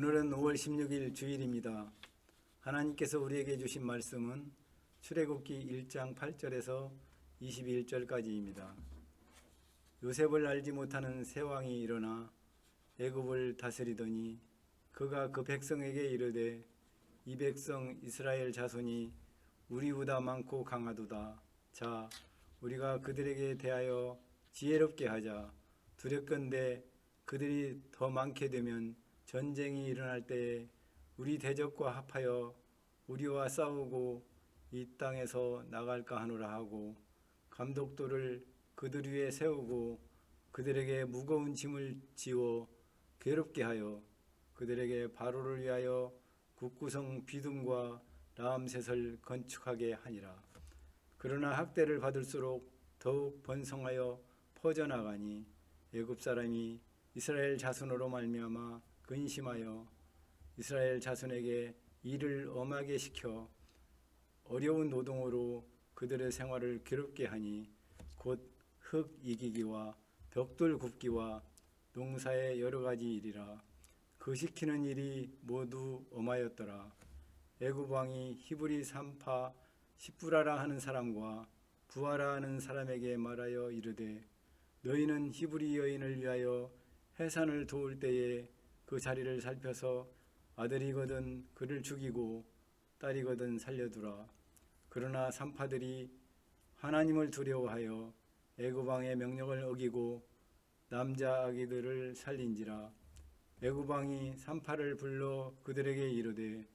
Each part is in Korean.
오늘은 5월 16일 주일입니다. 하나님께서 우리에게 주신 말씀은 출애굽기 1장 8절에서 21절까지입니다. 요셉을 알지 못하는 새 왕이 일어나 애굽을 다스리더니 그가 그 백성에게 이르되 이 백성 이스라엘 자손이 우리보다 많고 강하도다. 자, 우리가 그들에게 대하여 지혜롭게 하자. 두렵건대 그들이 더 많게 되면 전쟁이 일어날 때에 우리 대적과 합하여 우리와 싸우고 이 땅에서 나갈까 하노라 하고 감독들을 그들 위에 세우고 그들에게 무거운 짐을 지워 괴롭게 하여 그들에게 바로를 위하여 국구성 비둠과 라암셋을 건축하게 하니라. 그러나 학대를 받을수록 더욱 번성하여 퍼져나가니 애굽 사람이 이스라엘 자손으로 말미암아 근심하여 이스라엘 자손에게 일을 엄하게 시켜 어려운 노동으로 그들의 생활을 괴롭게 하니 곧 흙 이기기와 벽돌 굽기와 농사의 여러 가지 일이라. 그 시키는 일이 모두 엄하였더라. 애굽 왕이 히브리 산파 십부라라 하는 사람과 부하라 하는 사람에게 말하여 이르되 너희는 히브리 여인을 위하여 해산을 도울 때에 그 자리를 살펴서 아들이거든 그를 죽이고 딸이거든 살려두라. 그러나 산파들이 하나님을 두려워하여 애굽 왕의 명령을 어기고 남자 아기들을 살린지라. 애굽 왕이 산파를 불러 그들에게 이르되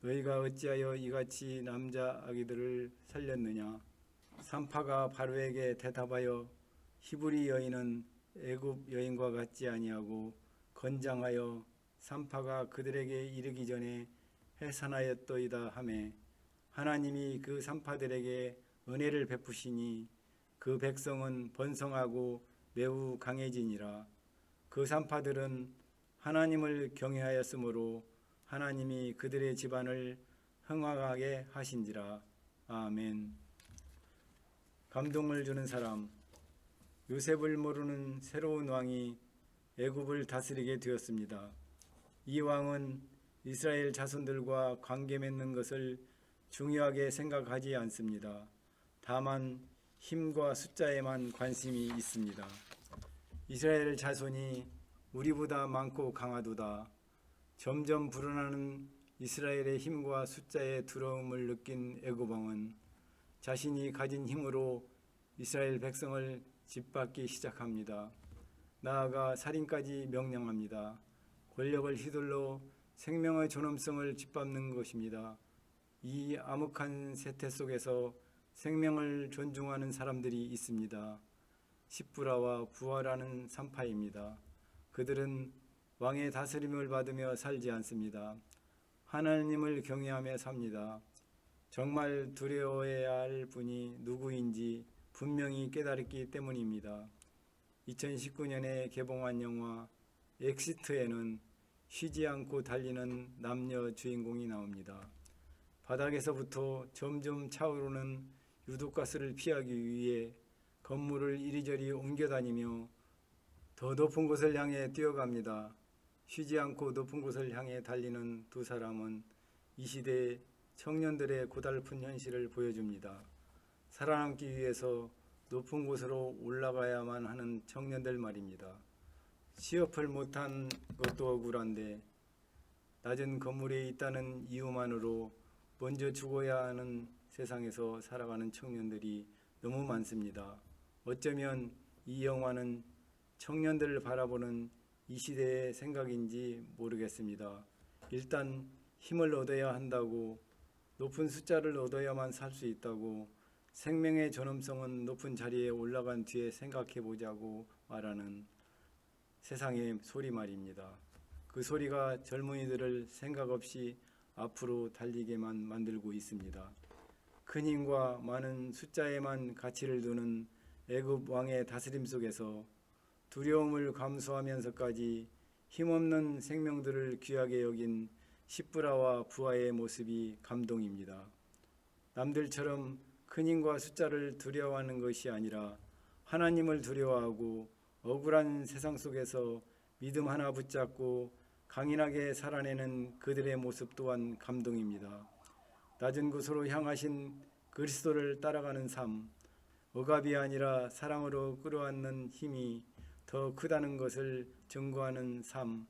너희가 어찌하여 이같이 남자 아기들을 살렸느냐. 산파가 바로에게 대답하여 히브리 여인은 애굽 여인과 같지 아니하고 건장하여 산파가 그들에게 이르기 전에 해산하였더이다 하매 하나님이 그 산파들에게 은혜를 베푸시니 그 백성은 번성하고 매우 강해지니라. 그 산파들은 하나님을 경외하였으므로 하나님이 그들의 집안을 흥왕하게 하신지라. 아멘. 감동을 주는 사람. 요셉을 모르는 새로운 왕이 애굽을 다스리게 되었습니다. 이 왕은 이스라엘 자손들과 관계 맺는 것을 중요하게 생각하지 않습니다. 다만 힘과 숫자에만 관심이 있습니다. 이스라엘 자손이 우리보다 많고 강하도다. 점점 불어나는 이스라엘의 힘과 숫자의 두려움을 느낀 애굽 왕은 자신이 가진 힘으로 이스라엘 백성을 짓밟기 시작합니다. 나아가 살인까지 명령합니다. 권력을 휘둘러 생명의 존엄성을 짓밟는 것입니다. 이 암흑한 세태 속에서 생명을 존중하는 사람들이 있습니다. 십부라와 부하라는 산파입니다. 그들은 왕의 다스림을 받으며 살지 않습니다. 하나님을 경외하며 삽니다. 정말 두려워해야 할 분이 누구인지 분명히 깨달았기 때문입니다. 2019년에 개봉한 영화 엑시트에는 쉬지 않고 달리는 남녀 주인공이 나옵니다. 바닥에서부터 점점 차오르는 유독가스를 피하기 위해 건물을 이리저리 옮겨다니며 더 높은 곳을 향해 뛰어갑니다. 쉬지 않고 높은 곳을 향해 달리는 두 사람은 이 시대의 청년들의 고달픈 현실을 보여줍니다. 살아남기 위해서 높은 곳으로 올라가야만 하는 청년들 말입니다. 취업을 못한 것도 억울한데 낮은 건물에 있다는 이유만으로 먼저 죽어야 하는 세상에서 살아가는 청년들이 너무 많습니다. 어쩌면 이 영화는 청년들을 바라보는 이 시대의 생각인지 모르겠습니다. 일단 힘을 얻어야 한다고, 높은 숫자를 얻어야만 살 수 있다고, 생명의 존엄성은 높은 자리에 올라간 뒤에 생각해보자고 말하는 세상의 소리 말입니다. 그 소리가 젊은이들을 생각 없이 앞으로 달리게만 만들고 있습니다. 큰 힘과 많은 숫자에만 가치를 두는 애굽 왕의 다스림 속에서 두려움을 감수하면서까지 힘없는 생명들을 귀하게 여긴 십부라와 부하의 모습이 감동입니다. 남들처럼 큰 힘과 숫자를 두려워하는 것이 아니라 하나님을 두려워하고 억울한 세상 속에서 믿음 하나 붙잡고 강인하게 살아내는 그들의 모습 또한 감동입니다. 낮은 곳으로 향하신 그리스도를 따라가는 삶, 억압이 아니라 사랑으로 끌어안는 힘이 더 크다는 것을 증거하는 삶,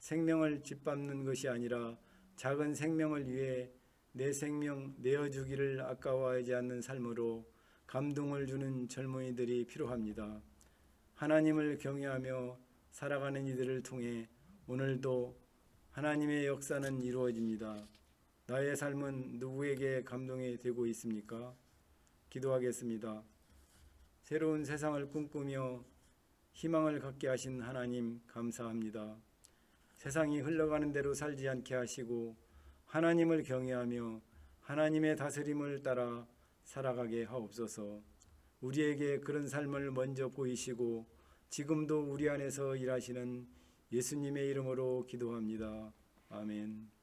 생명을 짓밟는 것이 아니라 작은 생명을 위해 내 생명 내어주기를 아까워하지 않는 삶으로 감동을 주는 젊은이들이 필요합니다. 하나님을 경외하며 살아가는 이들을 통해 오늘도 하나님의 역사는 이루어집니다. 나의 삶은 누구에게 감동이 되고 있습니까? 기도하겠습니다. 새로운 세상을 꿈꾸며 희망을 갖게 하신 하나님 감사합니다. 세상이 흘러가는 대로 살지 않게 하시고 하나님을 경외하며 하나님의 다스림을 따라 살아가게 하옵소서. 우리에게 그런 삶을 먼저 보이시고 지금도 우리 안에서 일하시는 예수님의 이름으로 기도합니다. 아멘.